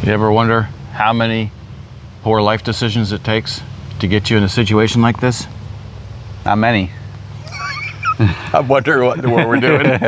You ever wonder how many poor life decisions it takes to get you in a situation like this? Not many. I wonder what we're doing.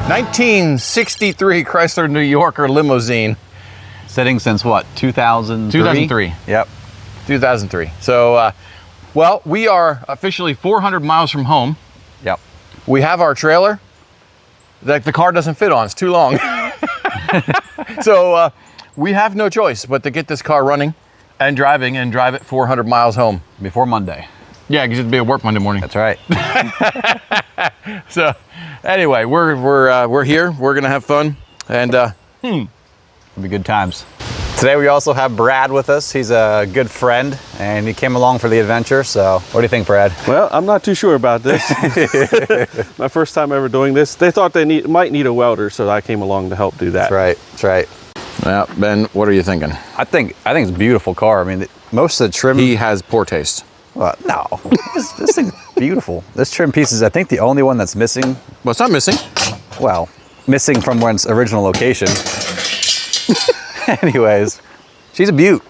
1963 Chrysler New Yorker limousine. Sitting since what, 2003? 2003. Yep. 2003. So, well, we are officially 400 miles from home. Yep. We have our trailer that the car doesn't fit on. It's too long. So we have no choice but to get this car running and driving and drive it 400 miles home. Before Monday. Yeah, because it'd be at work Monday morning. That's right. So anyway, we're here. We're gonna have fun, and It'll be good times. Today we also have Brad with us. He's a good friend, and he came along for the adventure. So what do you think, Brad? Well, I'm not too sure about this. My first time ever doing this. They thought they might need a welder, so I came along to help do that. That's right. That's right. well, Ben, what are you thinking? I think it's a beautiful car. I mean, most of the trim. He has poor taste. Well, no, this thing's beautiful. This trim piece is, I think, the only one that's missing. Well, it's not missing. Well, missing from its original location. Anyways, she's a beaut.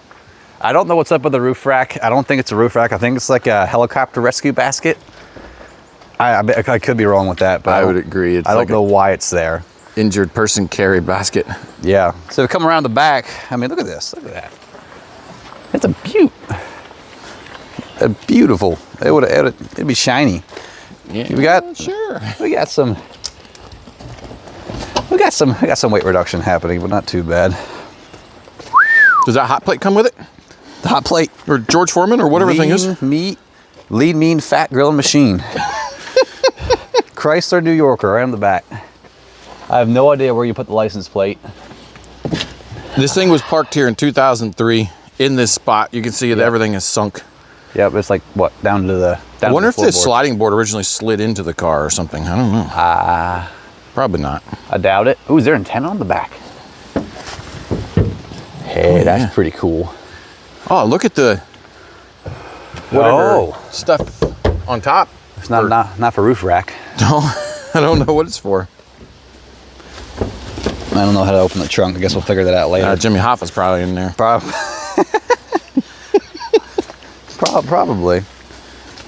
I don't know what's up with the roof rack. I don't think it's a roof rack. I think it's like a helicopter rescue basket. I could be wrong with that, but I would agree. It's I like don't know why it's there. Injured person carry basket. Yeah. So we come around the back. I mean, look at this. Look at that. It's a beaut. Beautiful. It'd be shiny. Yeah, We got some weight reduction happening, but not too bad. Does that hot plate come with it? The hot plate. Or George Foreman or whatever the thing is? Lean, mean, fat grilling machine. Chrysler New Yorker right on the back. I have no idea where you put the license plate. This thing was parked here in 2003 in this spot. You can see that everything is sunk. Yep, it's like what, down to the. I wonder if the this sliding board originally slid into the car or something. I don't know. Probably not. I doubt it. Ooh, is there an antenna on the back? Hey, that's pretty cool. Oh, look at the whatever stuff on top. It's not for roof rack. No, I don't know what it's for. I don't know how to open the trunk. I guess we'll figure that out later. Jimmy Hoffa's probably in there. Probably.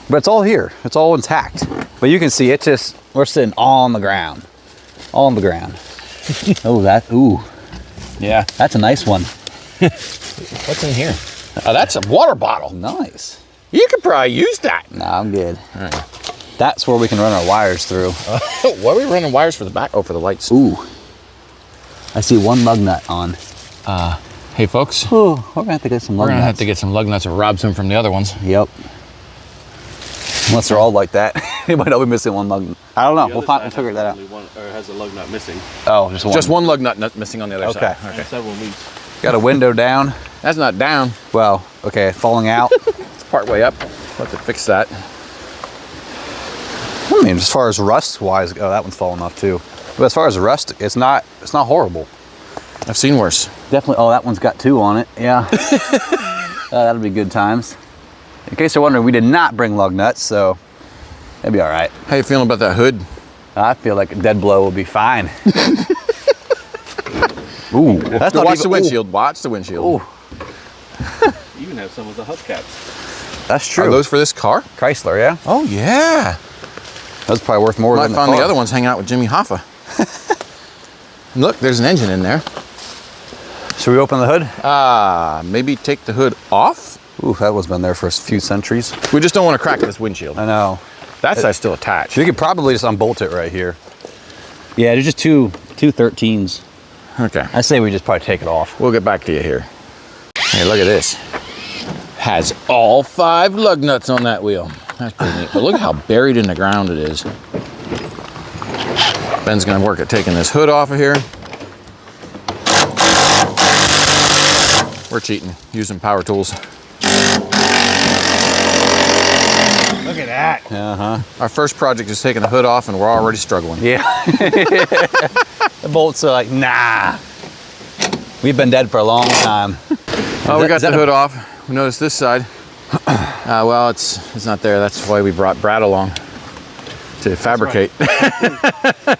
But it's all here. It's all intact. But you can see it just, we're sitting all on the ground. All on the ground. Ooh. Yeah, that's a nice one. What's in here? Oh, that's a water bottle. Nice. You could probably use that. Nah, I'm good. All right. That's where we can run our wires through. Why are we running wires for the back? Oh, for the lights. Ooh. I see one lug nut on. Hey, folks. Ooh, we're gonna have to get some lug We're nuts. gonna have to get some lug nuts or rob some from the other ones. Yep. Unless they're all like that. You might not be missing one lug nut. I don't know. We'll figure that out. Or has a lug nut missing. Oh, just one. Just one lug nut missing on the other side. And several leaks. Got a window down. That's not down. Well, okay, falling out. It's part way up. We'll have to fix that. I mean, as far as rust wise, oh, that one's falling off too. But as far as rust, it's not horrible. I've seen worse. Definitely. Oh, that one's got two on it. Yeah. That'll be good times. In case you're wondering, we did not bring lug nuts, so it'll be all right. How you feeling about that hood? I feel like a dead blow will be fine. Ooh, that's not Watch even, the windshield. Watch the windshield. Ooh, You even have some of the hubcaps. that's true. Are those for this car? Chrysler, yeah. Oh yeah. That's probably worth more Might than the find car. the other ones hanging out with Jimmy Hoffa. And look, there's an engine in there. Should we open the hood? Maybe take the hood off. Ooh, that one's been there for a few centuries. We just don't want to crack this windshield. I know. That side's still attached. You could probably just unbolt it right here. Yeah, there's just two 13s. Okay. I say we just probably take it off. We'll get back to you here. Hey, look at this. Has all 5 lug nuts on that wheel. That's pretty neat. But look how buried in the ground it is. Ben's gonna work at taking this hood off of here. We're cheating, using power tools. Look at that. Uh-huh. Our first project is taking the hood off and we're already struggling. Yeah. The bolts are like, nah. We've been dead for a long time. Oh, we got the hood off. We noticed this side. Well, it's not there. That's why we brought Brad along to fabricate. Right.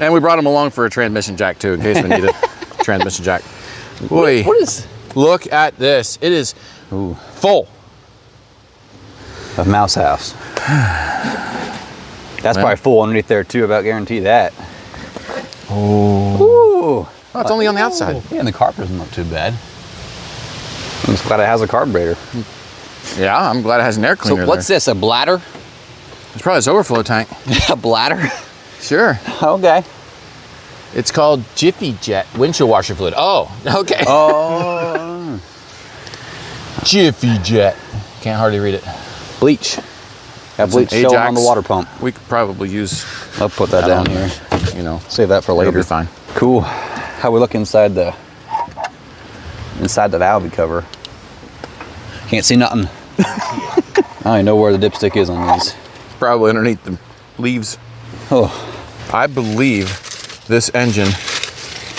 And we brought him along for a transmission jack too, in case we need a transmission jack. Boy, What is? look at this. It is full. Of Mouse House. That's probably full underneath there too, about guarantee that. Oh. Ooh. Oh, it's only on the outside. Yeah, and the carburetor's not too bad. I'm just glad it has a carburetor. Yeah, I'm glad it has an air cleaner. So what's this, a bladder? It's probably its overflow tank. A bladder? Sure. Okay. It's called Jiffy Jet windshield washer fluid. Oh, okay. Oh. Jiffy Jet. Can't hardly read it. Bleach. Got bleach Some showing Ajax. on the water pump. We could probably use I'll put that down on here. there, you know. Save that for It'll later. be fine. Cool. How we look inside the valve cover? Can't see nothing. I don't even know where the dipstick is on these. Probably underneath the leaves. Oh, I believe this engine,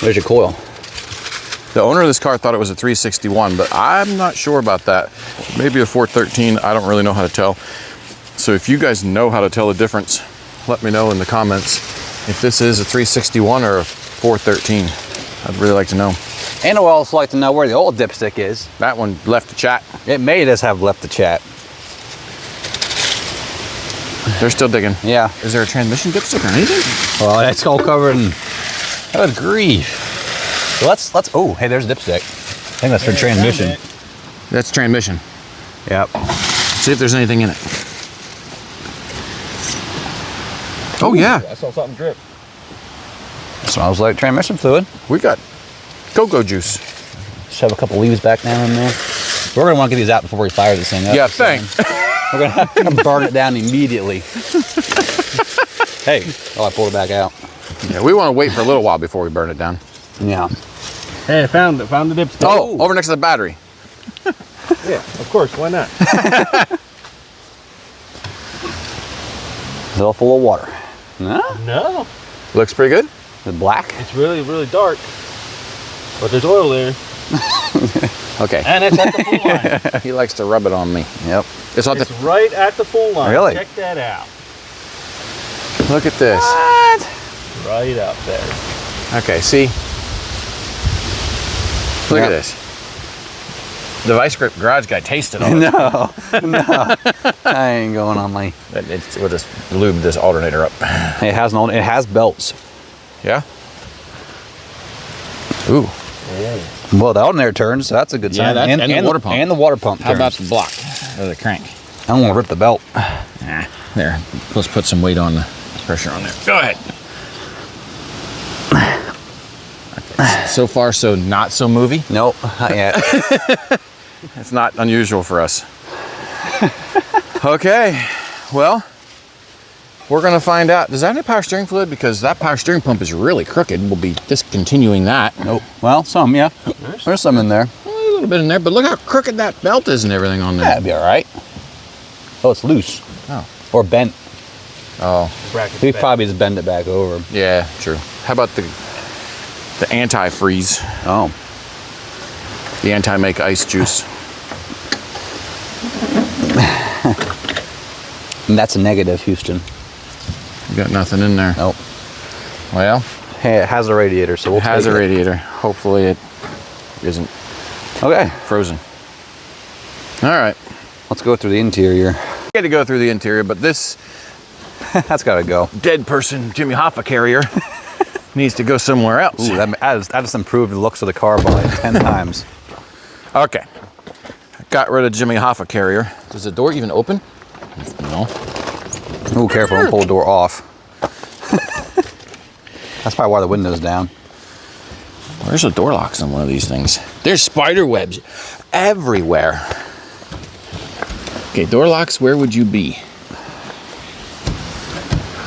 there's your coil. the owner of this car thought it was a 361, but I'm not sure about that. Maybe a 413, I don't really know how to tell. So if you guys know how to tell the difference, let me know in the comments if this is a 361 or a 413. I'd really like to know. And I would also like to know where the old dipstick is. That one left the chat. It may just have left the chat. They're still digging. Yeah. Is there a transmission dipstick or anything? Well, it's all covered in. Good grief. So let's. Oh, hey, there's a dipstick. I think that's for transmission. That's transmission. Yep. See if there's anything in it. Oh yeah, I saw something drip. Smells like transmission fluid. we got cocoa juice. Shove a couple leaves back down in there. We're gonna want to get these out before we fire this thing up. Yeah, thanks. We're gonna have to burn it down immediately. Hey, oh, I pulled it back out. Yeah, we want to wait for a little while before we burn it down. Yeah. Hey, I found the dipstick. Oh, over next to the battery. Yeah, of course. Why not? It's all full of water. No? No, Looks pretty good. Is it black? it's really, really dark. But there's oil there. Okay. And it's at the full line. He likes to rub it on me. Yep. It's not It's the. right at the full line. Really? Check that out. Look at this. Right up there. Okay, see. Look at Yeah. this. The Vice Grip garage guy tasted all it. No. I ain't going on my. We'll just lube this alternator up. It has no. It has belts. Yeah. Ooh. Well, the alternator turns, so that's a good sign. Yeah, and the water pump. And the water pump How about turns. the block or the crank? I don't want to rip the belt. Nah, there. Let's put some weight on the pressure on there. Go ahead. Okay. So far, so not so movie. Nope, not yet. It's not unusual for us. Okay, well, we're gonna find out. Does that have power steering fluid? Because that power steering pump is really crooked. We'll be discontinuing that. Nope. Well, some, yeah. There's some in there. A little bit in there, but look how crooked that belt is and everything on there. That'd be all right. Oh, it's loose. Oh. Or bent. Oh, We probably just bend it back over. yeah, true. How about the anti-freeze, Oh. the anti-make ice juice? And that's a negative, Houston. You got nothing in there. Nope. Well, Hey, it has a radiator, so we'll it has take a it. radiator. Hopefully it isn't Okay, frozen. All right. let's go through the interior. We had to go through the interior, but this That's got to go. dead person Jimmy Hoffa carrier needs to go somewhere else. Ooh, that just improved the looks of the car by 10 times. Okay. Got rid of Jimmy Hoffa carrier. Does the door even open? No. Ooh, careful, don't pull the door off. That's probably why the window's down. Where's the door locks on one of these things? There's spider webs everywhere. Okay, door locks, where would you be?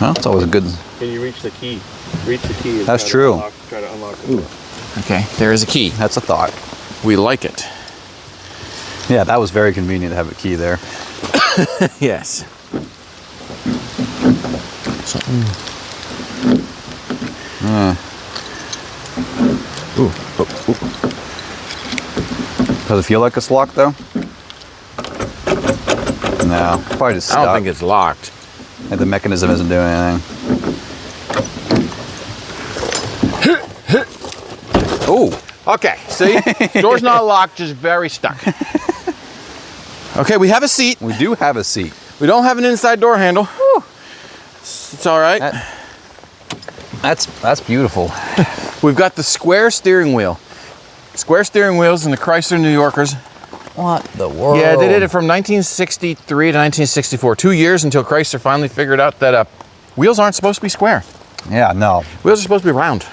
Well, it's always a good. Can you reach the key? Reach the key. And That's try to true. try to unlock the door. Okay, there is a key. That's a thought. We like it. Yeah, that was very convenient to have a key there. Yes. So, Does it feel like it's locked though? No, probably just I stuck. don't think it's locked. Like the mechanism isn't doing anything. Oh, okay. See, door's not locked, just very stuck. Okay, we have a seat. We do have a seat. We don't have an inside door handle. It's all right. That's beautiful. We've got the square steering wheel. Square steering wheels in the Chrysler New Yorkers. What the world? Yeah, they did it from 1963 to 1964. 2 years until Chrysler finally figured out that wheels aren't supposed to be square. Yeah, no. Wheels are supposed to be round.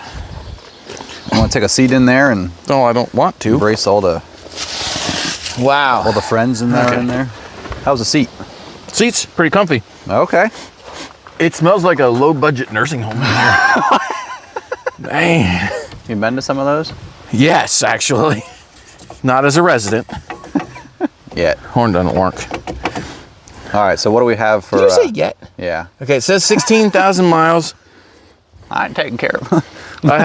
I want to take a seat in there and No, I don't want to. embrace all the Wow. friends in there. Okay. In there. How's the seat? Seat's pretty comfy. Okay. It smells like a low-budget nursing home in here. Man. You been to some of those? Yes, actually. Not as a resident. Yet. Horn doesn't work. All right. So what do we have for? Did you say yet? Yeah. Okay, it says 16,000 miles. I ain't taking care of. I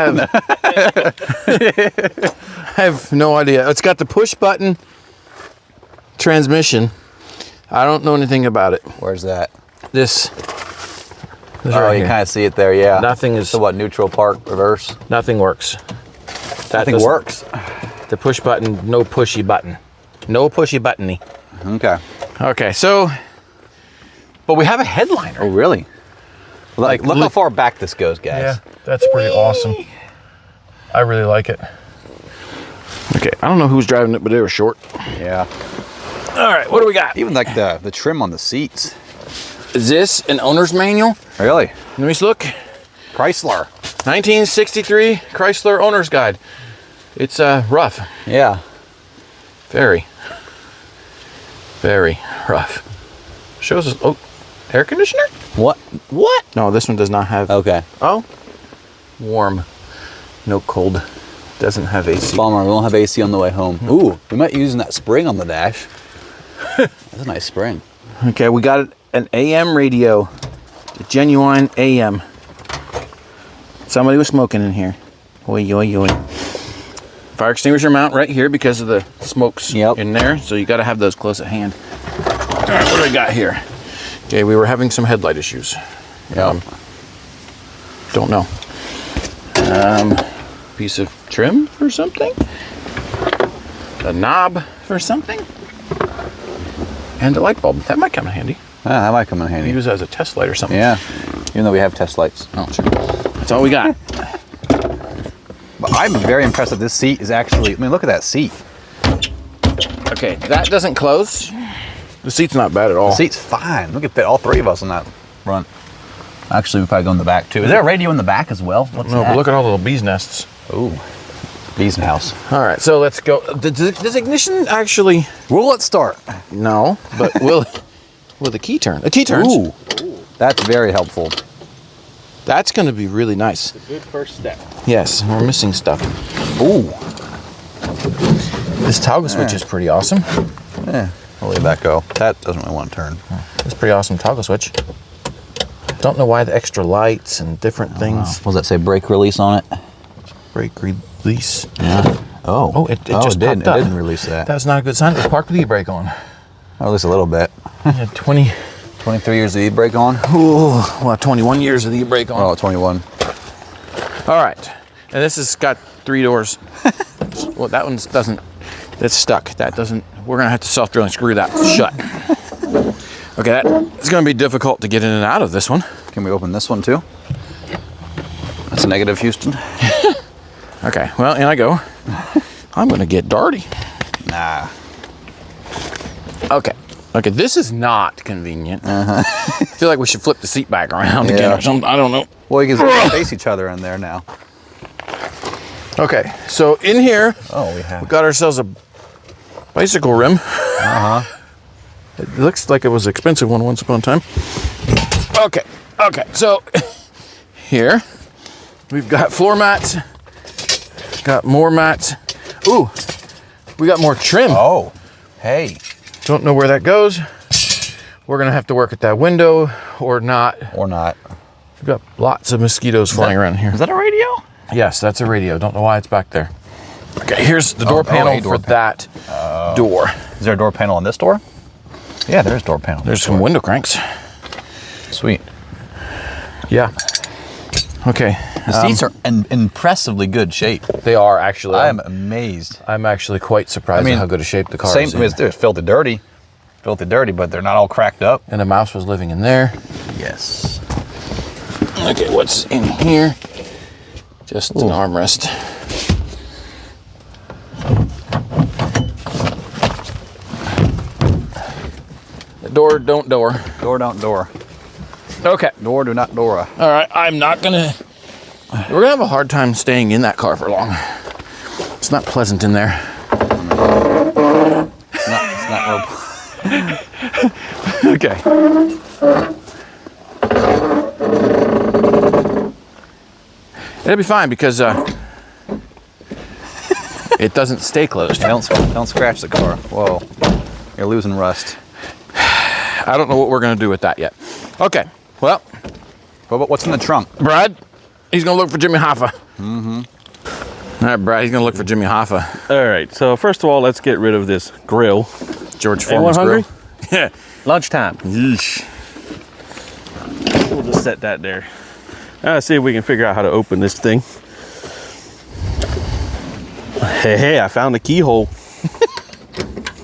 have no idea. It's got the push button transmission. I don't know anything about it. Where's that? This Oh, right you here. kind of see it there. Yeah. Nothing is. So what? Neutral, park, reverse. Nothing works. That Nothing doesn't- works. The push button, no pushy button. No pushy buttony. Okay. Okay, so, but we have a headliner. Oh, really? Like, look how look- far back this goes, guys. Yeah, that's pretty awesome. I really like it. Okay, I don't know who's driving it, but they were short. Yeah. All right, what do we got? Even like the trim on the seats. Is this an owner's manual? Really? Let me look. Chrysler. 1963 Chrysler Owner's Guide. It's rough. Yeah. Very rough. Shows us, oh, air conditioner? What? What? No, this one does not have. Okay. Oh, warm, no cold. Doesn't have AC. Bummer. We won't have AC on the way home. Ooh, we might be using that spring on the dash. That's a nice spring. Okay, we got an AM radio, a genuine AM. Somebody was smoking in here. Oi, oi, oi. Fire extinguisher mount right here because of the smokes Yep. in there. So you got to have those close at hand. All right, what do we got here? Okay, we were having some headlight issues. Yeah. Don't know. Piece of trim or something? A knob for something? And a light bulb. That might come in handy. That might come in handy. Use it as a test light or something. Yeah. Even though we have test lights. Oh, sure. That's all we got. But I'm very impressed that this seat is actually, I mean, look at that seat. Okay, that doesn't close. The seat's not bad at all. The seat's fine. We could fit all three of us in that front. Actually, we probably go in the back too. Is there a radio in the back as well? What's No, that? but look at all the little bees nests. Ooh. Bee's house. All right, so let's go. Does ignition actually? Will it start? No, but will the key turn? A key turns. Ooh. That's very helpful. That's going to be really nice. Good first step. Yes, we're missing stuff. Ooh. This toggle switch is pretty awesome. Yeah. I'll leave that go. That doesn't really want to turn. It's a pretty awesome toggle switch. Don't know why the extra lights and different things. What does that say? Brake release on it? Brake release. Yeah. Oh. Oh, it just didn't. popped up. It didn't release that. That's not a good sign. It's parked with the e-brake on. At least a little bit. Yeah, 20. 23 years of e-brake on? Ooh, well, 21 years of the e-brake on. Oh, 21. All right, and this has got 3 doors. Well, that one doesn't. That's stuck. That doesn't. We're gonna have to self-drill and screw that shut. Okay, that it's gonna be difficult to get in and out of this one. Can we open this one too? That's a negative, Houston. Okay, well, in I go. I'm gonna get dirty. Nah. Okay. Okay, this is not convenient. I feel like we should flip the seat back around again Yeah. or something. I don't know. Well, you can face each other in there now. Okay, so in here, Oh, we we have. got ourselves a bicycle rim. It looks like it was an expensive one once upon a time. Okay, Okay, so here we've got floor mats, got more mats. Ooh, we got more trim. Oh, hey. Don't know where that goes. We're gonna have to work at that window or not. Or not. We've got lots of mosquitoes flying around here. Is that a radio? Yes, that's a radio. Don't know why it's back there. Okay, here's the door panel a door for that door. Is there a door panel on this door? Yeah, there's a door panel. There's some window cranks. Sweet. Yeah. Okay. The seats are in impressively good shape. They are actually. I am amazed. I'm actually quite surprised at how good a shape the car Same is in. as they're filthy dirty, but they're not all cracked up. And a mouse was living in there. Yes. Okay, what's in here? Just an armrest. Door, don't door. Door, don't door. Okay. Door, do not Dora. All right, I'm not gonna. We're gonna have a hard time staying in that car for long. It's not pleasant in there. It's not Okay. It'll be fine because it doesn't stay closed. Hey, don't scratch the car. Whoa. You're losing rust. I don't know what we're gonna do with that yet. Okay, well, But what's in the trunk? Brad, he's gonna look for Jimmy Hoffa. Mm-hmm. All right, Brad, he's gonna look for Jimmy Hoffa. All right, so first of all, let's get rid of this grill. George Anyone Foreman's hungry? grill. Yeah. Lunchtime. Yeesh. We'll just set that there. Now let's see if we can figure out how to open this thing. Hey, I found the keyhole.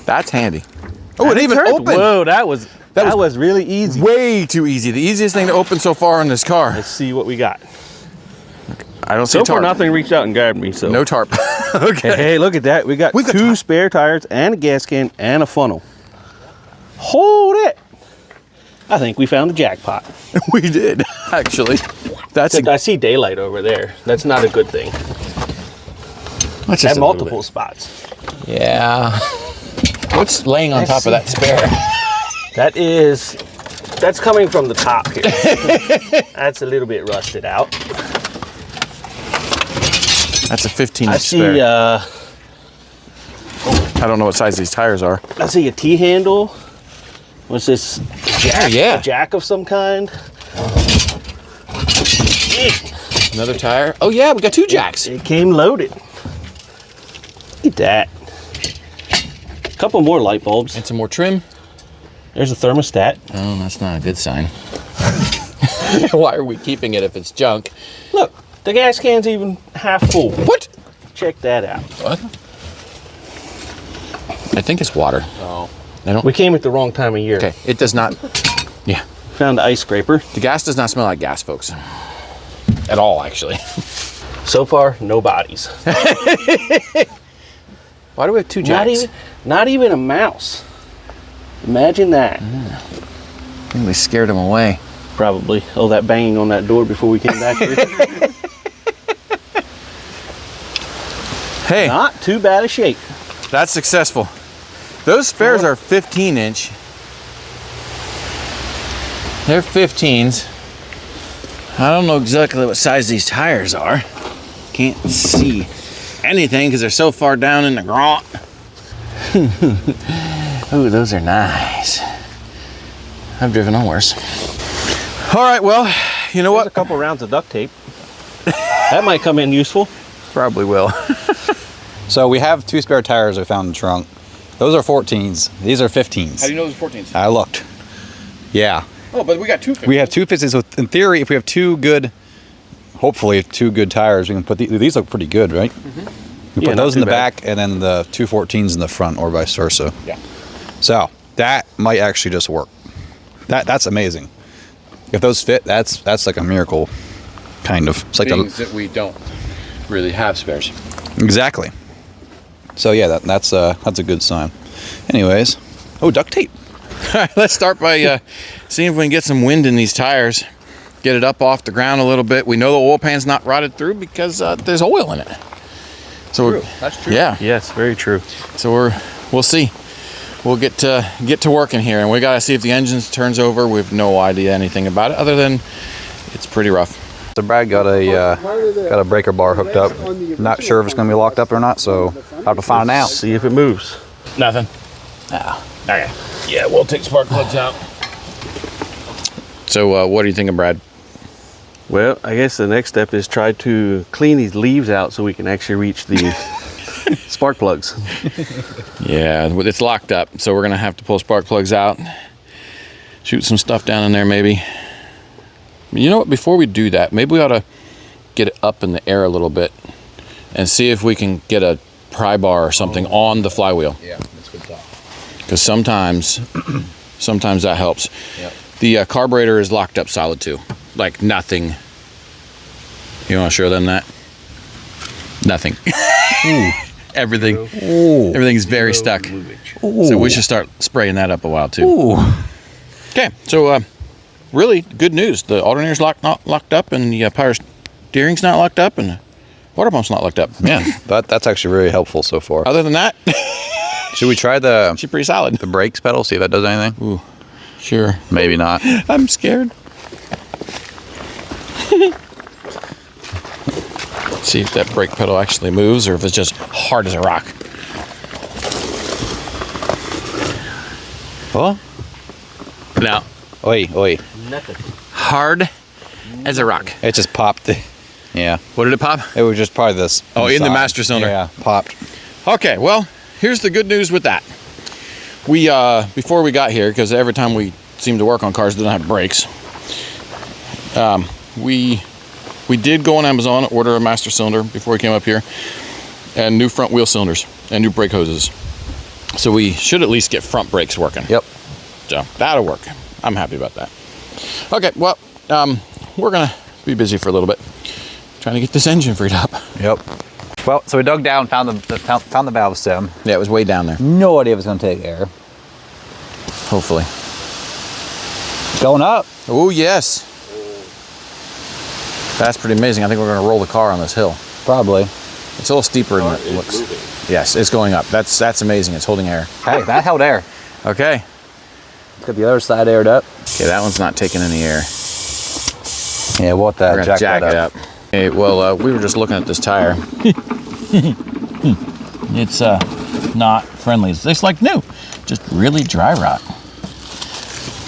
That's handy. Oh, it even opened. Whoa, that was really easy. Way too easy. The easiest thing to open so far in this car. Let's see what we got. I don't see So a tarp. far, nothing reached out and grabbed me. So No tarp. Okay. Hey, look at that. We've got We've got two spare tires and a gas can and a funnel. Hold it. I think we found the jackpot. We did, actually. That's I see daylight over there. That's not a good thing. that's At multiple spots. Yeah. What's laying on top of that spare? That's coming from the top here. That's a little bit rusted out. That's a 15-inch I see spare. I don't know what size these tires are. I see a T-handle. What's this? Jack? Yeah. A jack of some kind. Another tire. Oh yeah, we got two jacks. It came loaded. Look at that. A couple more light bulbs. And some more trim. There's a thermostat. Oh, that's not a good sign. Why are we keeping it if it's junk? Look, the gas can's even half full. What? Check that out. What? I think it's water. Oh. I don't. We came at the wrong time of year. Okay, it does not. Yeah. Found the ice scraper. The gas does not smell like gas, folks. At all, actually. So far, no bodies. Why do we have two jacks? Not even a mouse. Imagine that. I think we scared them away. Probably. Oh, that banging on that door before we came back here. Hey, Not too bad a shape. that's successful. Those spares are 15-inch. They're 15s. I don't know exactly what size these tires are. Can't see anything because they're so far down in the ground. Ooh, those are nice. I've driven on worse. All right, well, you know There's a what? couple rounds of duct tape. That might come in useful. Probably will. So we have two spare tires I found in the trunk. Those are 14s. These are 15s. How do you know those 14s? I looked. Yeah. Oh, but we got two 15s. We have two 15s. So in theory, if we have two good, hopefully two good tires, we can put these look pretty good, right? Mm-hmm. We Yeah, put not those in too the bad. back and then the two 14s in the front or vice versa. Yeah. So that might actually just work. That's amazing. If those fit, that's like a miracle, kind of. It's like Things that we don't really have spares. exactly. So yeah, that's a good sign. Anyways, oh, duct tape. All right, let's start by seeing if we can get some wind in these tires. Get it up off the ground a little bit. We know the oil pan's not rotted through because there's oil in it. So True. That's true. Yeah. Yes, very true. So we'll see. we'll get to working here, and we gotta see if the engine turns over. We have no idea anything about it other than it's pretty rough. So Brad got a breaker bar hooked up. Not sure if it's gonna be locked up or not, so I'll have to find out. See if it moves. Nothing. Ah. Okay. Yeah, we'll take spark plugs out. So what are you thinking, Brad? Well, I guess the next step is try to clean these leaves out so we can actually reach the spark plugs. Yeah, it's locked up, so we're gonna have to pull spark plugs out, shoot some stuff down in there maybe. You know what, before we do that, maybe we ought to get it up in the air a little bit and see if we can get a pry bar or something on the flywheel. Yeah, that's good thought. Because sometimes that helps. Yep. The carburetor is locked up solid too, like nothing. You want to show them that? Nothing. Everything. Ooh. Everything's very stuck. Ooh. So we should start spraying that up a while too. Ooh. Okay, so really good news. The alternator's not locked up, and the power steering's not locked up, and the water pump's not locked up. Man, that's actually really helpful so far. Other than that, Should we try the she's pretty solid. brakes pedal? See if that does anything. Ooh, sure. Maybe not. I'm scared. See if that brake pedal actually moves or if it's just hard as a rock. Oh. No, Oi. Nothing. hard as a rock. It just popped. Yeah. What did it pop? It was just probably this. Oh, in the side. master cylinder. Yeah, popped. Okay, well, here's the good news with that. We, before we got here, because every time we seem to work on cars that don't have brakes, we did go on Amazon, order a master cylinder before we came up here, and new front wheel cylinders and new brake hoses. So we should at least get front brakes working. Yep. So that'll work. I'm happy about that. Okay, well, we're gonna be busy for a little bit, trying to get this engine freed up. Yep. Well, so we dug down, found the valve stem. Yeah, it was way down there. No idea if it's gonna take air. Hopefully. It's going up. Oh yes. That's pretty amazing. I think we're gonna roll the car on this hill. Probably. It's a little steeper than it looks. Moving. Yes, it's going up. That's amazing. It's holding air. Hey, that held air. Okay. Let's get the other side aired up. Okay, that one's not taking any air. Yeah, we'll have to We're gonna jack that it up. Okay, well, we were just looking at this tire. It's not friendly. It's like new, just really dry rot.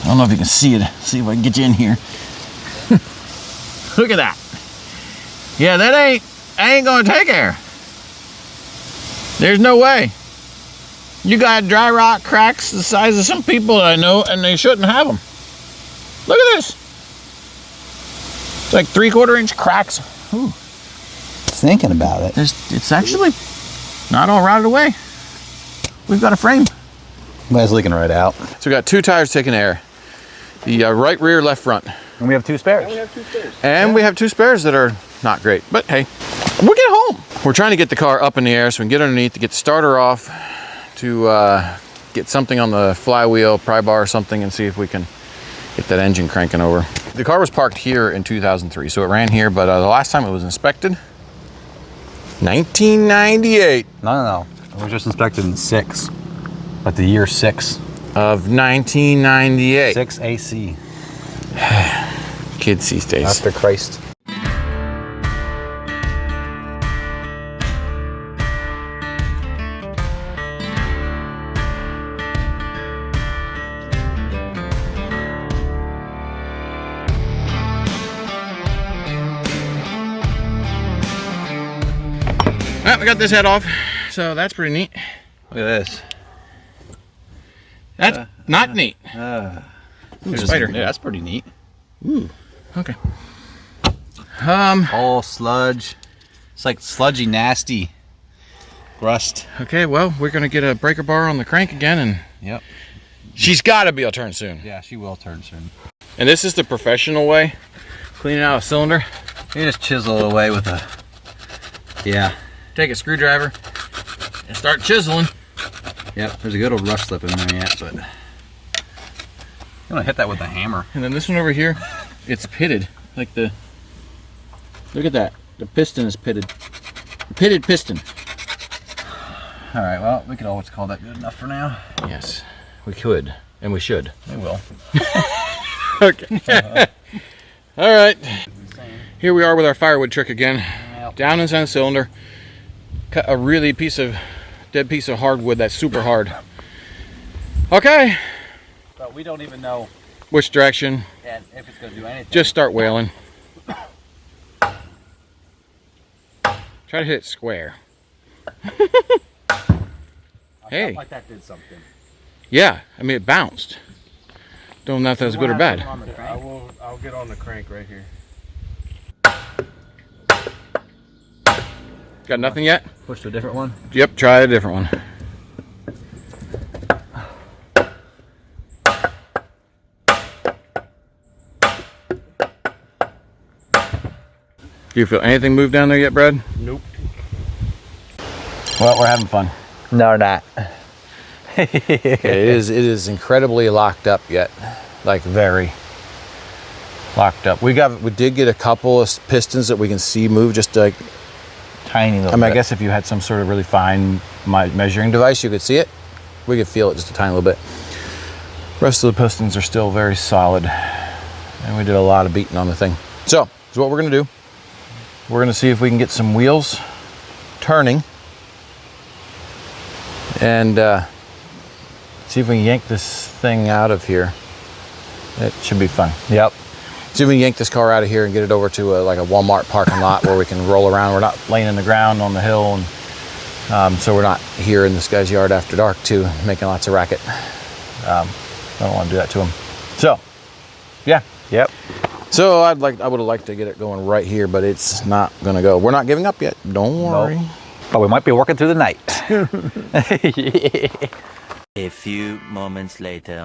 I don't know if you can see it. See if I can get you in here. Look at that. Yeah, that ain't gonna take air. There's no way. You got dry rot cracks the size of some people that I know, and they shouldn't have them. Look at this. It's like 3/4 inch cracks. Ooh. Thinking about it. It's actually not all rotted away. We've got a frame. Well, it's leaking right out. So we got two tires taking air. The right rear, left front. And we have two spares. And we have two spares that are not great. But hey, we'll get home. We're trying to get the car up in the air so we can get underneath to get the starter off, to get something on the flywheel, pry bar or something, and see if we can get that engine cranking over. The car was parked here in 2003, so it ran here, but the last time it was inspected, 1998. No. It was just inspected in 6. Like the year 6. Of 1998. 6 AC. Kids these days. After Christ. Well, we got this head off, so that's pretty neat. Look at this. That's not neat. Ooh, spider. Yeah, that's pretty neat. Ooh, okay. All sludge. It's like sludgy, nasty rust. Okay, well, we're gonna get a breaker bar on the crank again, and Yep. she's gotta be able to turn soon. Yeah, she will turn soon. And this is the professional way, cleaning out a cylinder. You just chisel it away with a... Yeah. Take a screwdriver and start chiseling. Yep, there's a good old rust slip in there yet, but... You want to hit that with a hammer. And then this one over here, it's pitted. Like the... Look at that. The piston is pitted. Pitted piston. All right, well, we could always call that good enough for now. Yes, we could, and we should. We will. Okay. All right. Here we are with our firewood trick again. Yep. Down inside the cylinder. Cut a really dead piece of hardwood that's super hard. Okay. But we don't even know Which direction? if it's going to do anything. Just start whaling. Try to hit it square. Hey. Felt like that did something. Yeah, I mean it bounced. Don't know if that's good or bad. I'll get on the crank right here. Got nothing yet? Push to a different one. Yep, try a different one. Do you feel anything move down there yet, Brad? Nope. Well, we're having fun. No, we're not. It is incredibly locked up yet, like very locked up. We did get a couple of pistons that we can see move, just like Tiny little I mean, I bit. guess if you had some sort of really fine measuring device, you could see it. We could feel it just a tiny little bit. Rest of the pistons are still very solid, and we did a lot of beating on the thing. So what we're gonna do. We're gonna see if we can get some wheels turning, and see if we can yank this thing out of here. It should be fun. Yep. See if we can yank this car out of here and get it over to like a Walmart parking lot where we can roll around. We're not laying in the ground on the hill, and so we're not here in this guy's yard after dark too, making lots of racket. I don't want to do that to him. So, yeah. Yep. So I would have liked to get it going right here, but it's not gonna go. We're not giving up yet. Don't worry. Nope. But we might be working through the night. A few moments later.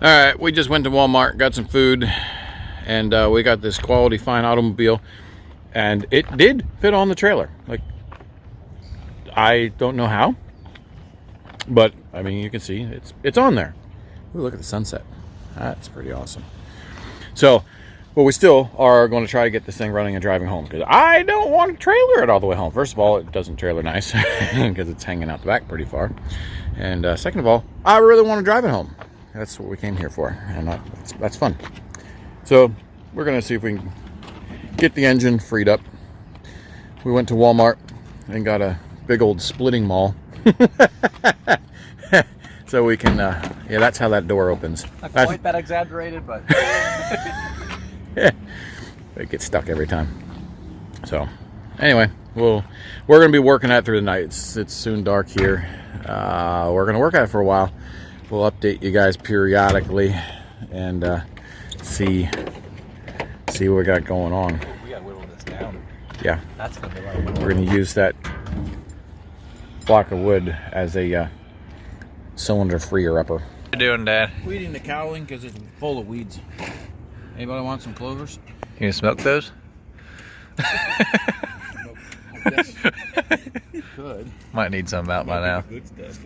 All right, we just went to Walmart, got some food, and we got this quality fine automobile, and it did fit on the trailer. Like, I don't know how, but I mean, you can see it's on there. Ooh, look at the sunset. That's pretty awesome. So, but we still are going to try to get this thing running and driving home, because I don't want to trailer it all the way home. First of all, it doesn't trailer nice because it's hanging out the back pretty far, and second of all, I really want to drive it home. That's what we came here for, and that's fun. So we're gonna see if we can get the engine freed up. We went to Walmart and got a big old splitting maul. So we can, yeah, that's how that door opens. Not quite that exaggerated, but It gets stuck every time. So anyway, we're gonna be working at it through the night. It's soon dark here. We're gonna work at it for a while. We'll update you guys periodically and see what we got going on. we gotta whittle this down. Yeah, That's gonna be a lot of whittling. we're gonna use that block of wood as a cylinder freer upper. What you doing, Dad? Weeding the cowling because it's full of weeds. Anybody want some clovers? You gonna smoke those? Good. Might need some out by now. Good stuff.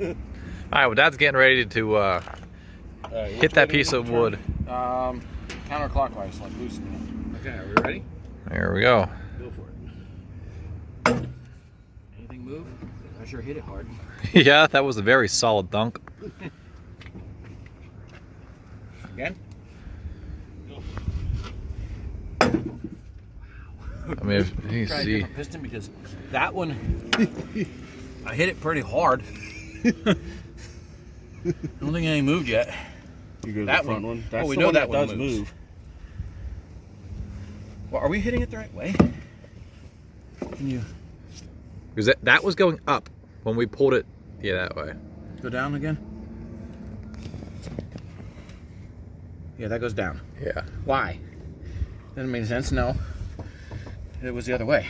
All right, well, Dad's getting ready to hit that piece of wood. Counterclockwise, like loosening it. Okay, are we ready? There we go. Go for it. Anything move? I sure hit it hard. Yeah, that was a very solid thunk. Again? I mean, if you Try a see, different piston because that one, I hit it pretty hard. I don't think any moved yet. You go to That the front one. one. That's Oh, we the know one that one does moves. move. Well, are we hitting it the right way? Can you because that was going up when we pulled it. Yeah, that way. go down again? Yeah, that goes down. Yeah. Why? Doesn't make sense. No. It was the other way.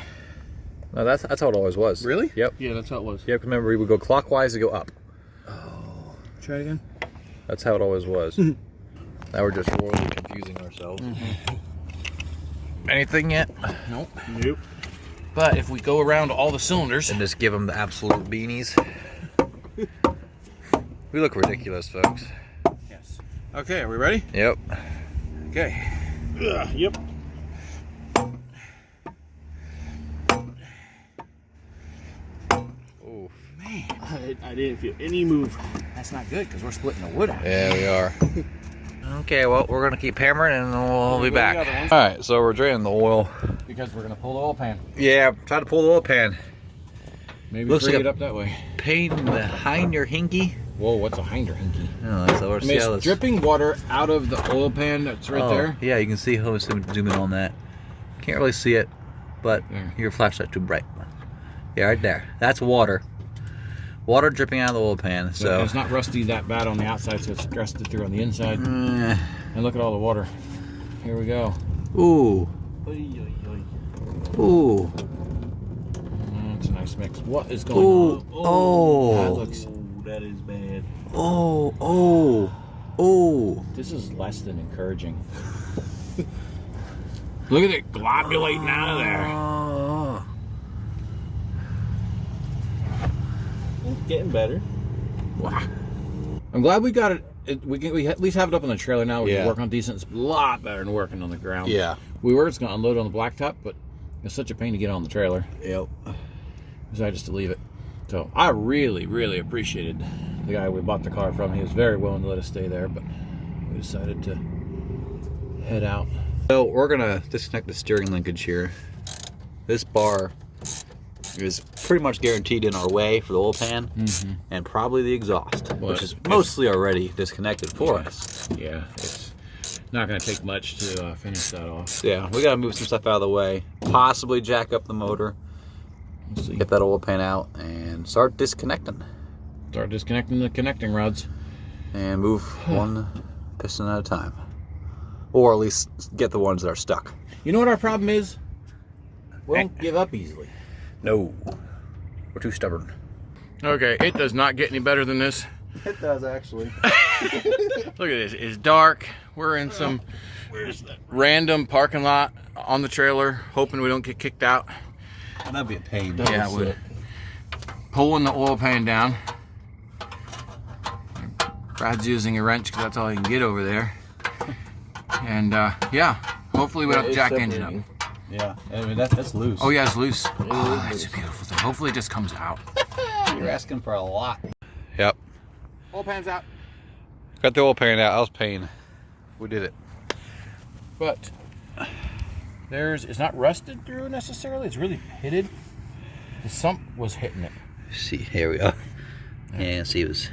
No, that's how it always was. Really? Yep. Yeah, that's how it was. Yep. Remember, we would go clockwise to go up. Try it again. That's how it always was. Now we're just royally confusing ourselves. Anything yet? Nope. Nope. But if we go around all the cylinders, And just give them the absolute beanies. We look ridiculous, folks. yes. Okay, are we ready? Yep. Okay. Yep. Ooh. Man, I didn't feel any move. That's not good because we're splitting the wood out. Yeah, we are. Okay, well, we're gonna keep hammering and then we'll be back. All right, so we're draining the oil. Because we're gonna pull the oil pan. Yeah, try to pull the oil pan. Maybe looks free like it up that way. Pain behind your hinky. Whoa, what's a hinder hinky? Oh, so we'll see how It's this... dripping water out of the oil pan that's right there. Yeah, you can see how it's zoom in on that. Can't really see it, but There. your flashlight's too bright. Yeah, right there. That's water. Water dripping out of the oil pan. So But it's not rusty that bad on the outside, so it's rusted through on the inside. Eh. And look at all the water. Here we go. Ooh. Ooh. It's a nice mix. What is going Ooh. on? Oh. That looks. That is bad. Oh. Oh. Oh. This is less than encouraging. Look at it globulating out of there. Oh. It's getting better. Wow. I'm glad we got it. We at least have it up on the trailer now. We Yeah. can work on decent. It's a lot better than working on the ground. Yeah. We were just going to unload on the blacktop, but it's such a pain to get on the trailer. Yep. Decided just to leave it. So I really, really appreciated the guy we bought the car from. He was very willing to let us stay there, but we decided to head out. So we're gonna disconnect the steering linkage here. This bar is pretty much guaranteed in our way for the oil pan and probably the exhaust, Well, which is mostly already disconnected for us. Yeah, it's not going to take much to finish that off. Yeah, we gotta move some stuff out of the way, possibly jack up the motor, Let's see. get that oil pan out, and start disconnecting. Start disconnecting the connecting rods. And move one piston at a time. Or at least get the ones that are stuck. You know what our problem is? We don't give up easily. No. We're too stubborn. Okay, it does not get any better than this. It does actually. Look at this. It's dark. We're in some random parking lot on the trailer, hoping we don't get kicked out. That'd be a pain. Yeah, it would. Pulling the oil pan down. Brad's using a wrench because that's all he can get over there. And yeah, hopefully we don't have to jack the engine up. Yeah, I mean, that's loose. Oh yeah, it's loose. Oh, that's a beautiful thing. Hopefully it just comes out. You're asking for a lot. Yep. Oil pan's out. Got the oil pan out. I was paying. We did it. But it's not rusted through necessarily. It's really pitted. The sump was hitting it. See, here we go. Yeah, see, it was.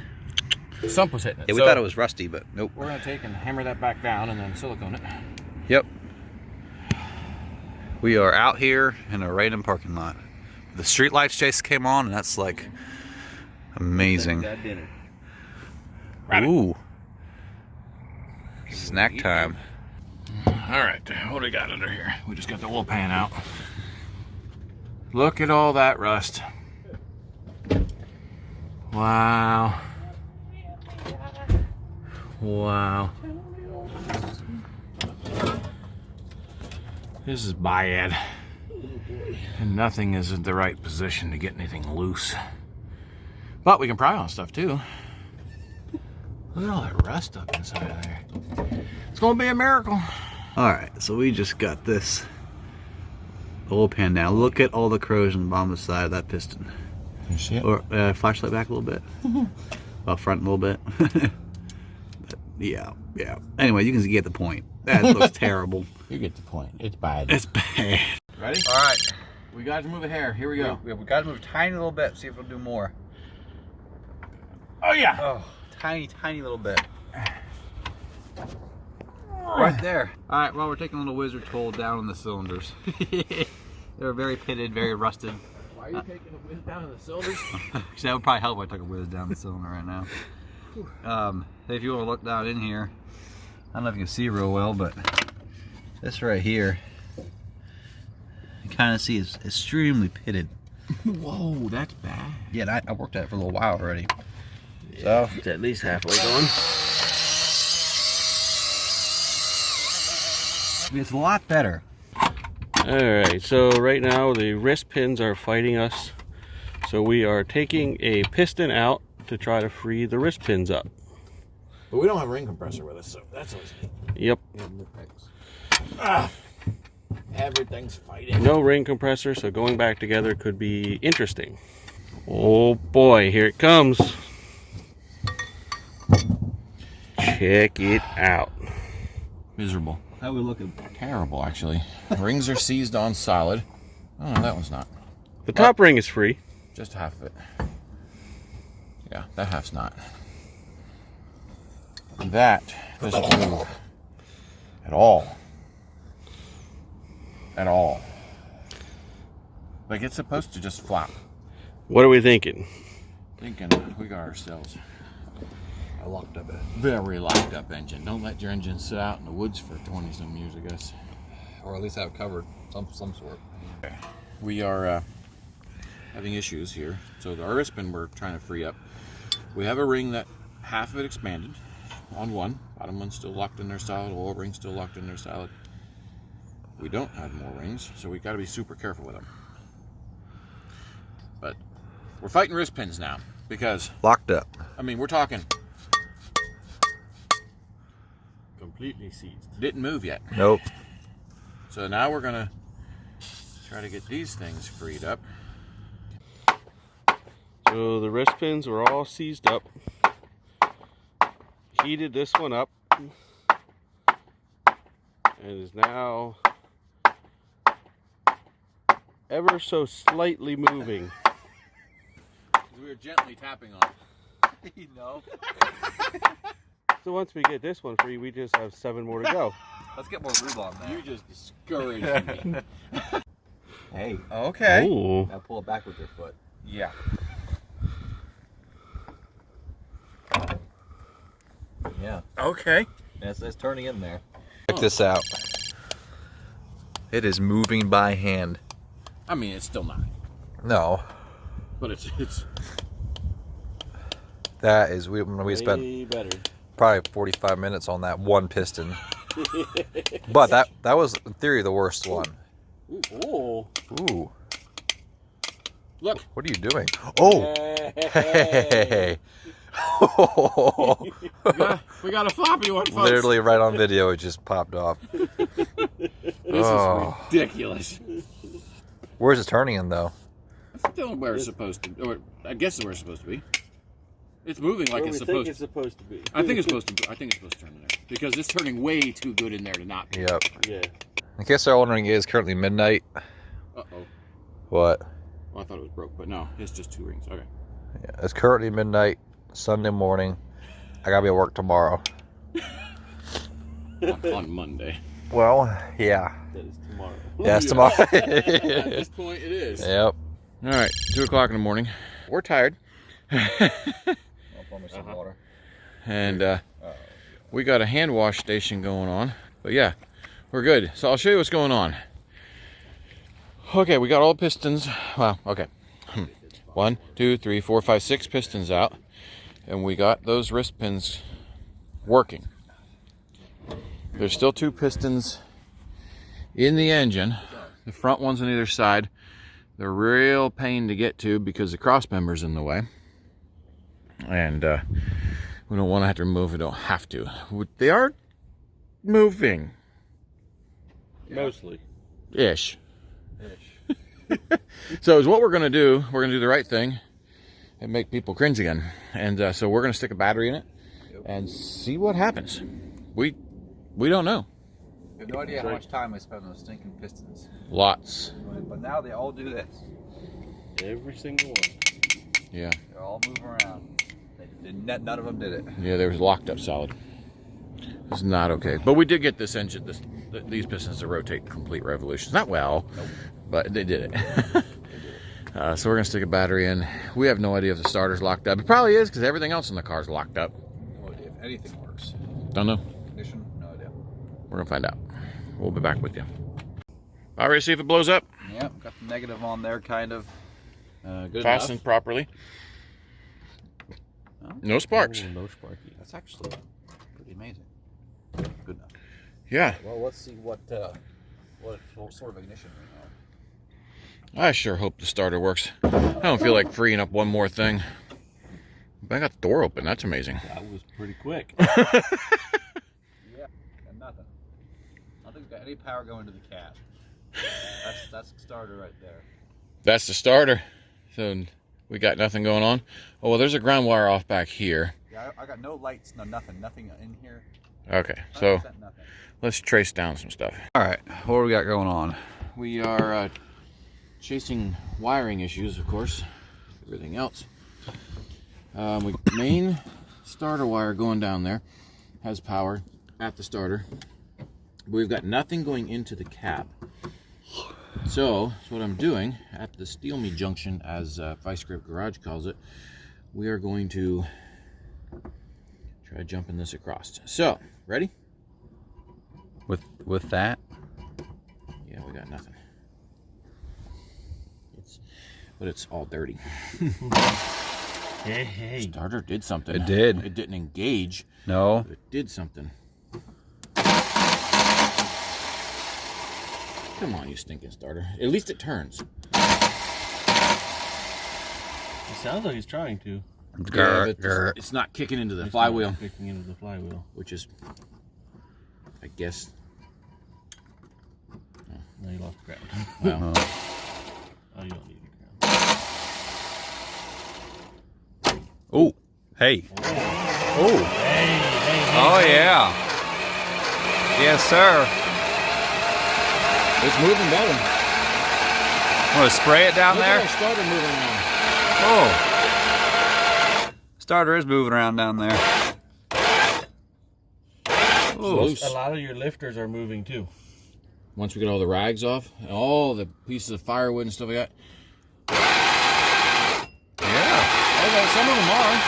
The sump was hitting it. Yeah, we So thought it was rusty, but nope. we're gonna take and hammer that back down and then silicone it. Yep. We are out here in a random parking lot. The street lights just came on, and that's like amazing. Got dinner. Ooh. Snack time. All right, what do we got under here? We just got the oil pan out. Look at all that rust. Wow. Wow. This is bad. And nothing is in the right position to get anything loose. But we can pry on stuff too. Look at all that rust up inside of there. It's gonna be a miracle. Alright, so we just got this oil pan now. Look at all the corrosion on the bottom of the side of that piston. You see it? Or flashlight back a little bit. Well, front a little bit. But yeah. Anyway, you can get the point. That looks terrible. You get the point. It's bad. It's bad. Ready? Alright. We got to move a hair. Here we go. We got to move a tiny little bit, see if it'll do more. Oh yeah. Oh, tiny little bit. Right there. Alright, well, we're taking a little wizard tool down on the cylinders. They're very pitted, very rusted. Why are you taking a whiz down in the cylinders? That would probably help if I took a whiz down the cylinder right now. If you want to look down in here, I don't know if you can see real well, but this right here, you kind of see is extremely pitted. Whoa, that's bad. Yeah, and I worked at it for a little while already. So it's at least halfway gone. It's a lot better. Alright, so right now the wrist pins are fighting us. So we are taking a piston out to try to free the wrist pins up. But we don't have a ring compressor with us, so that's always neat. Yep. Everything's fighting. No ring compressor, so going back together could be interesting. Oh boy, here it comes. Check it out. Miserable. How are we looking? Terrible, actually. Rings are seized on solid. Oh, no, that one's not. The top ring is free. Just half of it. Yeah, that half's not. That doesn't move at all. At all. Like it's supposed to just flop. What are we thinking? Thinking we got ourselves I locked up it. very locked up engine. Don't let your engine sit out in the woods for 20 some years, I guess. Or at least have it covered some sort. We are having issues here. So the wrist pin we're trying to free up. We have a ring that half of it expanded on one. Bottom one's still locked in there solid. Oil ring's still locked in there solid. We don't have more rings, so we got to be super careful with them. But we're fighting wrist pins now because Locked up. I mean we're talking Completely seized. didn't move yet. Nope. So now we're gonna try to get these things freed up. So the wrist pins were all seized up. Heated this one up. And is now ever so slightly moving. We were gently tapping on it. You know. So once we get this one free, we just have 7 more to go. Let's get more lube on there. You just discouraged me. Hey. Okay. Ooh. Now pull it back with your foot. Yeah. Yeah. Okay. It's turning in there. Check this out. It is moving by hand. I mean, it's still not, No. but it's That is, we spent Way better. probably 45 minutes on that one piston. But that was, in theory, the worst one. Ooh. Ooh. look. What are you doing? Oh. Hey. We got a floppy one, folks. Literally right on video, it just popped off. This is ridiculous. Where's it turning in, though? It's still where it's supposed to. Or I guess it's where it's supposed to be. It's moving like it's supposed to. supposed to be. I think it's supposed to. I think it's supposed to turn in there because it's turning way too good in there to not. Be. Yep. Yeah. In case they're wondering, it is currently midnight. Uh-oh. What? Well, I thought it was broke, but no, it's just 2 rings. Okay. Yeah, it's currently midnight, Sunday morning. I gotta be at work tomorrow. On Monday. Well, yeah. That is tomorrow. Yeah, it's tomorrow. At this point, it is. Yep. All right, 2 o'clock in the morning. We're tired. I'll pour me some water. And we got a hand wash station going on. But yeah, we're good. So I'll show you what's going on. Okay, we got all the pistons. Well, okay. 1, 2, 3, 4, 5, 6 pistons out. And we got those wrist pins working. There's still 2 pistons in the engine. The front ones on either side. They're real pain to get to because the cross member's in the way. And we don't want to have to remove it, don't have to. They are moving. Mostly. Ish. So is what we're going to do. We're going to do the right thing and make people cringe again. And so we're going to stick a battery in it and see what happens. We don't know. We have no idea how much time I spent on those stinking pistons. Lots. But now they all do this. Every single one. Yeah. They're all moving around. None of them did it. Yeah, they was locked up solid. It's not okay. But we did get this engine, these pistons to rotate complete revolutions. Not well, but they did it. So we're going to stick a battery in. We have no idea if the starter's locked up. It probably is because everything else in the car is locked up. No idea if anything works. Don't know. Ignition, no idea. We're going to find out. We'll be back with you. All right, see if it blows up. Yep, got the negative on there, kind of. Good Fastened enough. properly. Oh. No sparks. No sparky. That's actually pretty amazing. Good enough. Yeah. Well, let's see what sort of ignition we have. I sure hope the starter works. I don't feel like freeing up one more thing. But I got the door open. That's amazing. That was pretty quick. Yeah, and nothing. I don't think we've got any power going to the cab. That's the starter right there. That's the starter. So We got nothing going on. Oh, well, there's a ground wire off back here. Yeah, I got no lights, nothing in here. Okay, so Nothing. let's trace down some stuff. All right, what do we got going on? We are chasing wiring issues, of course. Everything else. Main starter wire going down there has power at the starter. But we've got nothing going into the cab. So what I'm doing at the Steel Me Junction, as Vice Grip Garage calls it, we are going to try jumping this across. So, ready? With that? Yeah, we got nothing. But it's all dirty. Hey. Starter did something. It did. It didn't engage. No. But it did something. Come on, you stinking starter. At least it turns. It sounds like he's trying to. Yeah, but it's not kicking into the flywheel. Kicking into the flywheel. Which is, I guess. No, you lost ground. Well, Oh, you don't need the ground. Oh, hey. Oh. Hey. Oh, yeah. Yes, sir. it's moving better. Want to spray it down Look there? at our starter moving around. Oh. Starter is moving around down there. Oh. Loose. A lot of your lifters are moving too. Once we get all the rags off and all the pieces of firewood and stuff like that. Yeah. Okay, some of them are.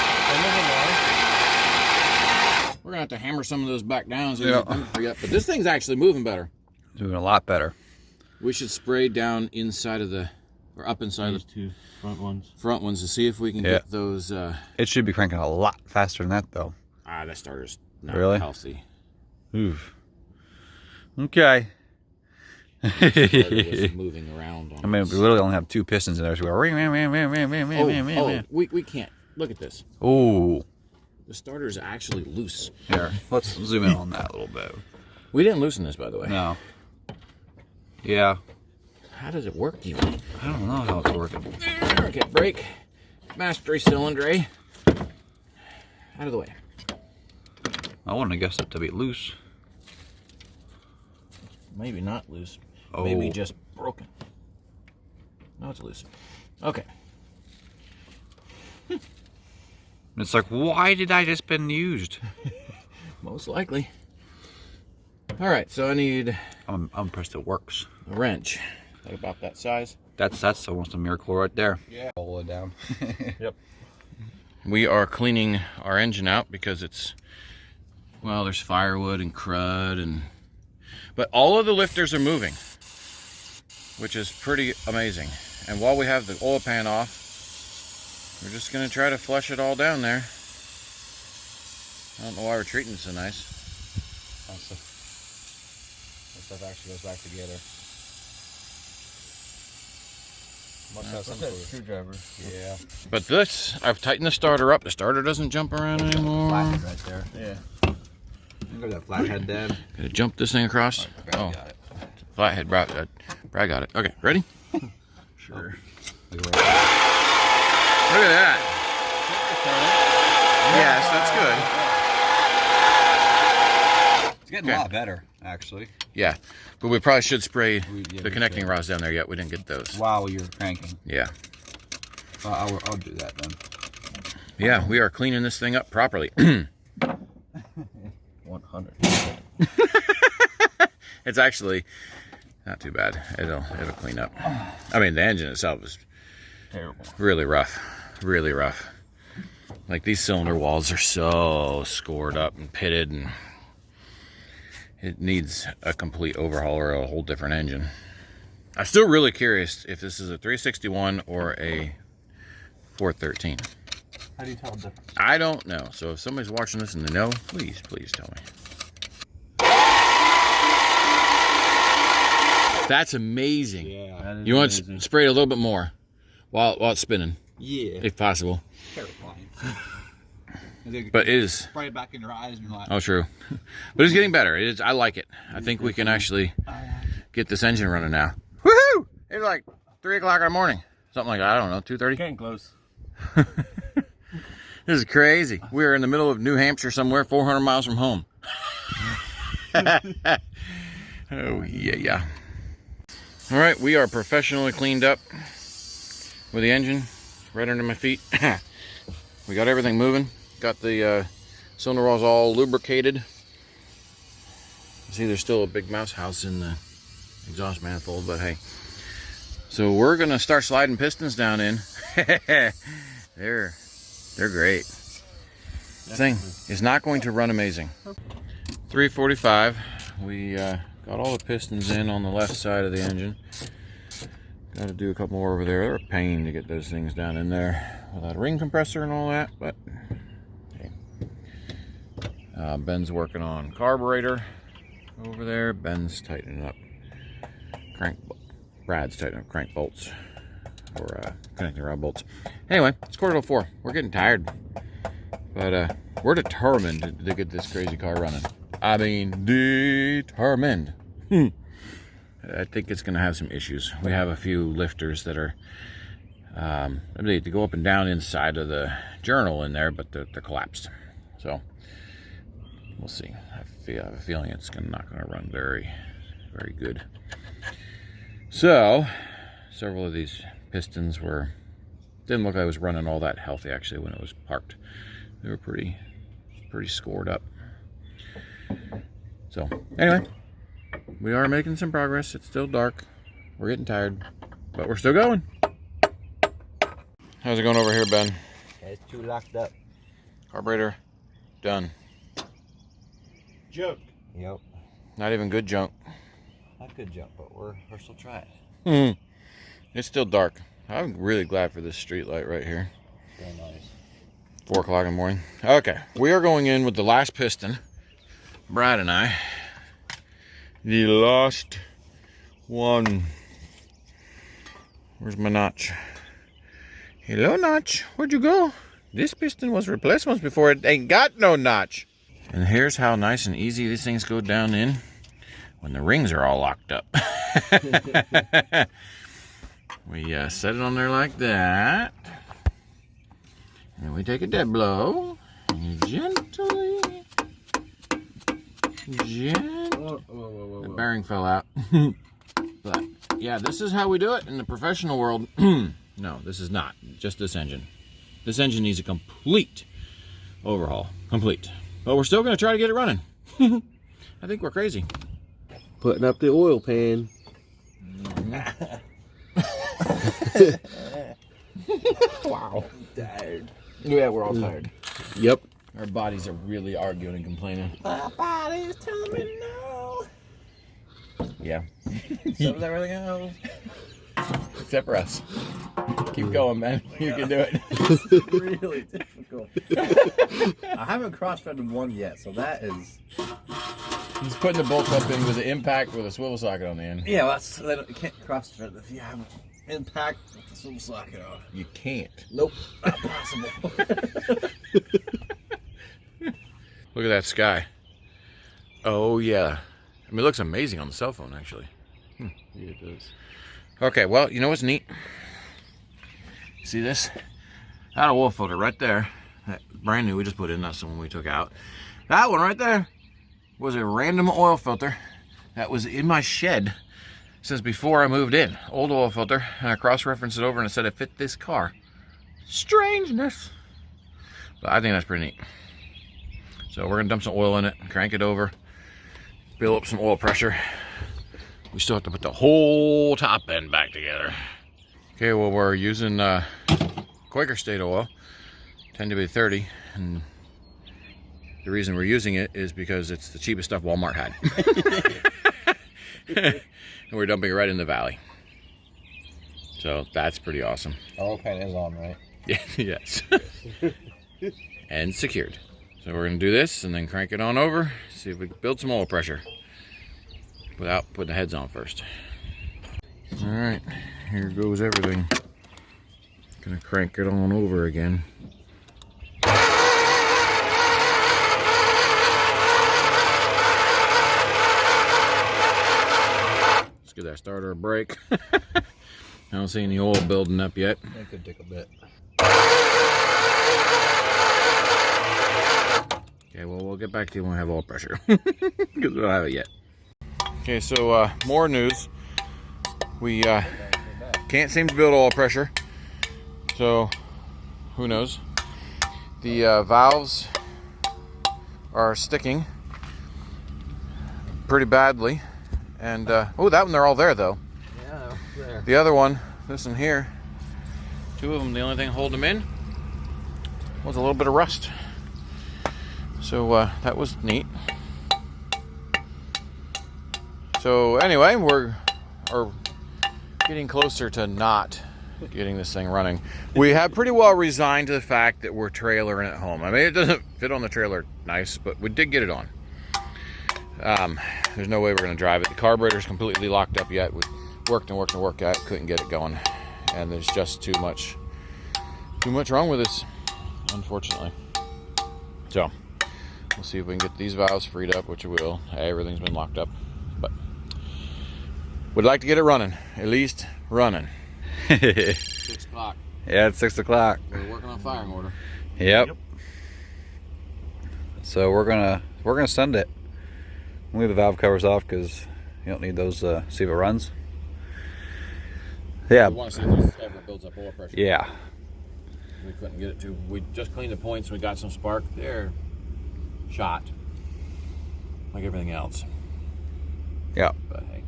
We're gonna have to hammer some of those back down so we can free up. But this thing's actually moving better. Doing a lot better. We should spray down inside of the, or up inside Those of two front ones. to see if we can get those. It should be cranking a lot faster than that, though. That starter's not Really? healthy. Oof. Okay. Starter was moving around. I mean, we literally only have two pistons in there, so we go ring, ring, ring, ring, ring, ring, ring, ring, ring. We can't. Look at this. Oh. The starter's actually loose. Here, let's zoom in on that a little bit. We didn't loosen this, by the way. No. Yeah. How does it work even? I don't know how it's working. Okay, brake. Mastery cylinder. Out of the way. I wouldn't have guessed it to be loose. Maybe not loose. Oh. Maybe just broken. No, it's loose. Okay. It's like, why did I just been used? Most likely. All right, so I need I'm impressed it works. a wrench. Like about that size. That's almost a miracle right there. Yeah. Pull it down. Yep. We are cleaning our engine out because it's, well, there's firewood and crud but all of the lifters are moving, which is pretty amazing. And while we have the oil pan off, we're just gonna try to flush it all down there. I don't know why we're treating it so nice. That stuff actually goes back together. Must have some sort of Screwdriver. Yeah. But this, I've tightened the starter up. The starter doesn't jump around anymore. Flathead right there. Yeah. Look at that flathead, Dad. Gotta jump this thing across. Oh, Got it. flathead, Brad got it. Okay, ready? Sure. Look at that. Yes, that's good. It's getting a lot better, actually. Yeah, but we probably should spray yeah, the we connecting should. rods down there yet. We didn't get those. While you're cranking. Yeah. I'll do that then. Yeah, we are cleaning this thing up properly. 100. It's actually not too bad. It'll clean up. I mean, the engine itself is Terrible. really rough. Really rough. Like, these cylinder walls are so scored up and pitted, and it needs a complete overhaul or a whole different engine. I'm still really curious if this is a 361 or a 413. How do you tell the difference? I don't know. So if somebody's watching this and they know, please tell me. That's amazing. Yeah. You want to spray it a little bit more while it's spinning, Yeah. if possible. Terrifying. But it is. Spray it back in your eyes and you're like, Oh, true. But it's getting better. I like it. I think we can actually get this engine running now. Woohoo! It's like 3 o'clock in the morning. Something like that. I don't know, 2:30. Getting close. This is crazy. We're in the middle of New Hampshire somewhere, 400 miles from home. Oh, yeah. All right, we are professionally cleaned up with the engine right under my feet. We got everything moving. Got the cylinder walls all lubricated. See, there's still a big mouse house in the exhaust manifold, but hey. So we're gonna start sliding pistons down in. They're great. This thing is not going to run amazing. 345. We got all the pistons in on the left side of the engine. Got to do a couple more over there. They're a pain to get those things down in there without a ring compressor and all that, but hey. Ben's working on carburetor over there. Ben's tightening up Brad's tightening up crank bolts or connecting rod bolts. Anyway, it's 3:45. We're getting tired, but we're determined to get this crazy car running. I mean, determined. I think it's going to have some issues. We have a few lifters that are they go up and down inside of the journal in there, but they're collapsed. So we'll see. I have a feeling it's not going to run very, very good. So several of these pistons didn't look like it was running all that healthy actually when it was parked. They were pretty scored up. So anyway, we are making some progress. It's still dark. We're getting tired, but we're still going. How's it going over here, Ben? It's too locked up. Carburetor done. Junk. Yep. Not even good junk. Not good jump, but we're still trying. It's still dark. I'm really glad for this street light right here. Very nice. 4 o'clock in the morning. Okay, we are going in with the last piston. Brad and I. The last one. Where's my notch? Hello, notch. Where'd you go? This piston was replaced once before. It ain't got no notch. And here's how nice and easy these things go down in when the rings are all locked up. We set it on there like that. And we take a dead blow. And gently. The bearing fell out. But yeah, this is how we do it in the professional world. No, this is not. Just this engine. This engine needs a complete overhaul. Complete. But we're still going to try to get it running. I think we're crazy. Putting up the oil pan. Wow. Tired. Yeah, we're all tired. Yep. Our bodies are really arguing and complaining. My body's telling me no. Yeah. Something's everything else. Except for us. Keep going, man. You can do it. It's really difficult. I haven't cross-threaded one yet, so that is... He's putting the bolts up in with the impact with a swivel socket on the end. Yeah, well, you can't cross-thread if you have an impact with the swivel socket on. You can't. Nope, not possible. Look at that sky. Oh, yeah. I mean, it looks amazing on the cell phone, actually. Yeah, it does. Okay, well, you know what's neat? See this? That oil filter right there. That brand new we just put in, that's the one we took out. That one right there was a random oil filter that was in my shed since before I moved in. Old oil filter, and I cross-referenced it over and it said it fit this car. Strangeness. But I think that's pretty neat. So we're gonna dump some oil in it, crank it over, build up some oil pressure. We still have to put the whole top end back together. Okay, well, we're using Quaker State oil, 10W30, and the reason we're using it is because it's the cheapest stuff Walmart had. And we're dumping it right in the valley. So that's pretty awesome. Oil pan is on, right? Yeah, yes. And secured. So we're gonna do this and then crank it on over, see if we can build some oil pressure without putting the heads on first. All right, here goes everything. Gonna crank it on over again. Let's give that starter a break. I don't see any oil building up yet. That could take a bit. Okay, well, we'll get back to you when we have oil pressure. Because we don't have it yet. Okay, so more news. We can't seem to build oil pressure. So, who knows? The valves are sticking pretty badly. And, oh, that one, they're all there, though. Yeah, there. The other one, this one here, two of them, the only thing holding them in was a little bit of rust. So that was neat. So anyway, we're getting closer to not getting this thing running. We have pretty well resigned to the fact that we're trailering at home. I mean, it doesn't fit on the trailer nice, but we did get it on. There's no way we're going to drive it. The carburetor's completely locked up yet. We worked and worked and worked at it, couldn't get it going. And there's just too much wrong with this, unfortunately. So we'll see if we can get these valves freed up, which we will. Everything's been locked up, but would like to get it running, at least running. 6 o'clock. Yeah, it's 6 o'clock. We're working on firing order. Yep. So we're gonna send it. Leave the valve covers off because you don't need those. See if it runs. Yeah. We want to see if this ever builds up oil pressure. Yeah. We couldn't get it to. We just cleaned the points. We got some spark. They're shot, like everything else. Yeah. But hey,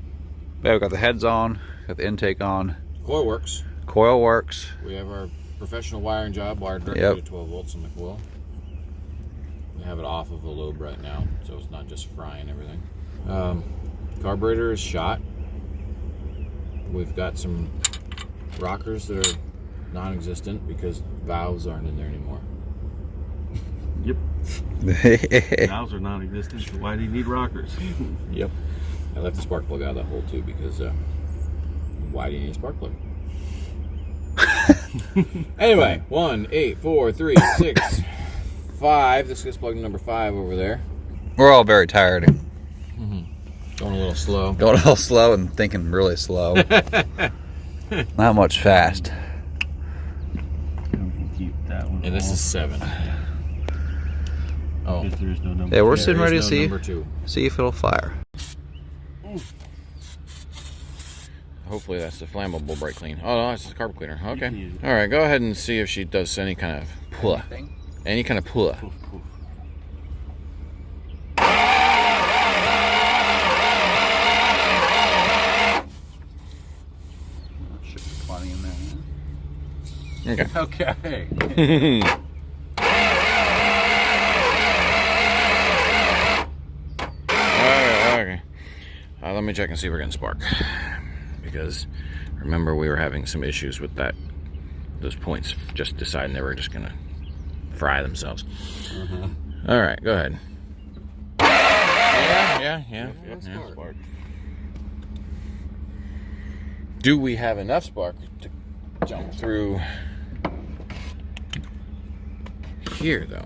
Yeah, we got the heads on, got the intake on. coil works. Coil works. We have our professional wiring job wired directly Yep. to 12 volts on the coil. We have it off of the lobe right now, so it's not just frying everything. Carburetor is shot. We've got some rockers that are non-existent because valves aren't in there anymore. Yep. Valves are non-existent, so why do you need rockers? Yep. I left the spark plug out of that hole too because why do you need a spark plug? Anyway, 1, 8, 4, 3, 6, 5. This gets plugged in number 5 over there. We're all very tired. Going a little slow. Going a little slow and thinking really slow. Not much fast. Keep that one. And this is 7. Oh, If there's no number. Yeah, we're there sitting is ready no to see number 2. if it'll fire. Hopefully that's the flammable brake clean. Oh no, that's the carburetor cleaner. can Okay. use it. All right, go ahead and see if she does any kind of pull. Any kind of pull. Poof, poof. Should be plenty in there. Okay. Okay. Okay. Let me check and see if we're getting spark. Because remember we were having some issues with those points just deciding they were just gonna fry themselves. All right, go ahead. Yeah. Spark. Do we have enough spark to jump through here though?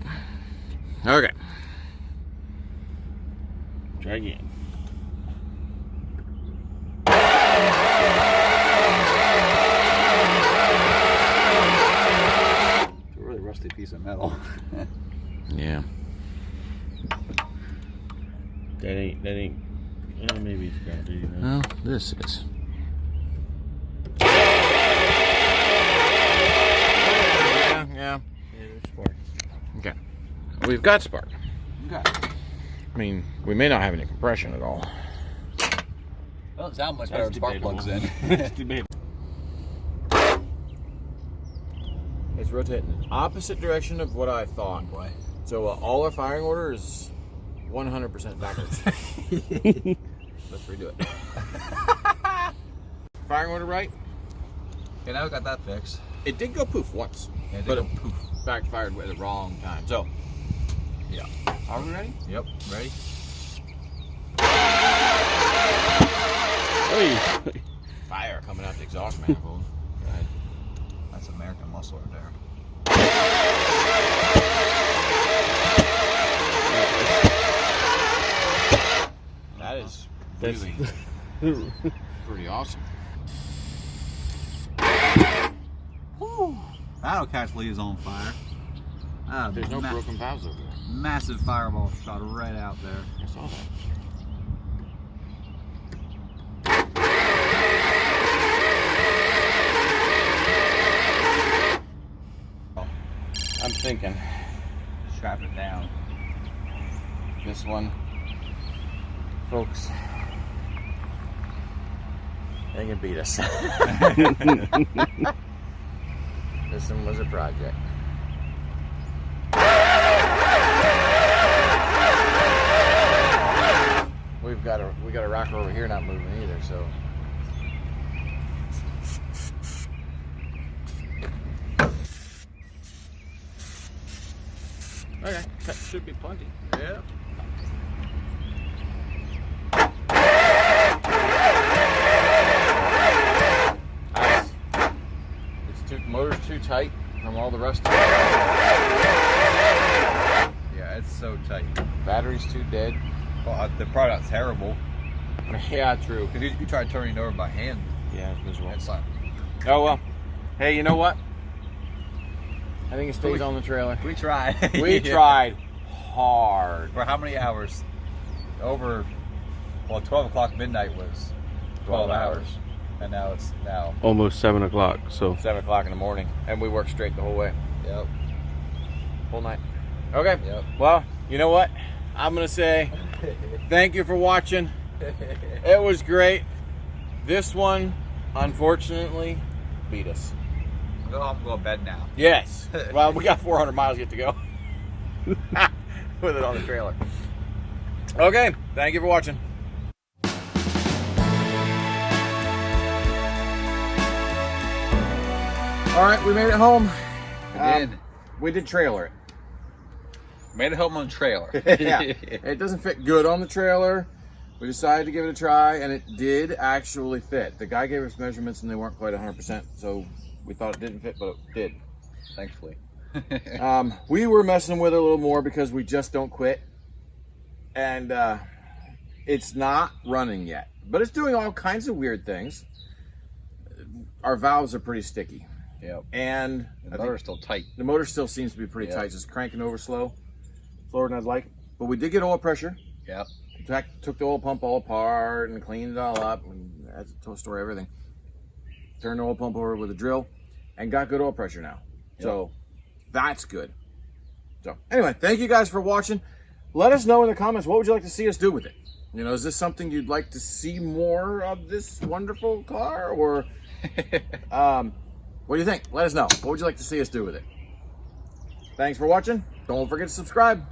Okay. Try again. It's a really rusty piece of metal. Yeah. That ain't. Maybe it's got it. Well, this is. Yeah. Yeah, there's spark. Okay. We've got spark. Okay. I mean, we may not have any compression at all. Well, it sounds much better with spark plugs in. That's debatable. It's rotating in the opposite direction of what I thought. Boy. So all our firing order is 100% backwards. Let's redo it. Firing order right? Okay, now we got that fixed. It did go poof once, Yeah, it did but go it poof backfired at the wrong time. So, yeah. Are we ready? Yep, ready? Hey. Fire coming out the exhaust manifold. Go ahead. That's American muscle right there. That is That's really pretty awesome. That'll catch leaves on fire. There's no broken valves over there. massive fireball shot right out there. I saw that. I'm thinking Strap it down. this one, folks, they can beat us. This one was a project. We got a rocker over here not moving either, so. Okay, that should be plenty. Yeah. Nice. Motor's too tight from all the rest of it. Yeah, it's so tight. Battery's too dead. Well, they're probably not terrible. Yeah, true. Because you try turning it over by hand. Yeah, it's miserable. It's like, Oh well. Hey, you know what? I think it stays on the trailer. we tried. We tried hard. For how many hours? Over, well, 12 o'clock midnight was 12 hours. And now it's Almost 7 o'clock. So 7 o'clock in the morning, and we worked straight the whole way, Yep. whole night. Okay. Yep. Well, you know what? I'm gonna say thank you for watching. It was great. This one, unfortunately, beat us. Go home and go to bed now. Yes. Well, we got 400 miles yet to go with it on the trailer. Okay. Thank you for watching. All right, we made it home. We did trailer it. Made it home on the trailer. Yeah, it doesn't fit good on the trailer. We decided to give it a try, and it did actually fit. The guy gave us measurements, and they weren't quite 100%, so we thought it didn't fit, but it did. Thankfully. We were messing with it a little more because we just don't quit, and it's not running yet, but it's doing all kinds of weird things. Our valves are pretty sticky. Yep. And The motor's still tight. the motor still seems to be pretty tight, just cranking over slower than I'd like. But we did get oil pressure. Yep. Took the oil pump all apart and cleaned it all up, and that's a story, everything. Turned the oil pump over with a drill and got good oil pressure now. Yep. So that's good. So anyway, thank you guys for watching. Let us know in the comments, what would you like to see us do with it? You know, is this something you'd like to see more of this wonderful car, or what do you think? Let us know. What would you like to see us do with it? Thanks for watching. Don't forget to subscribe.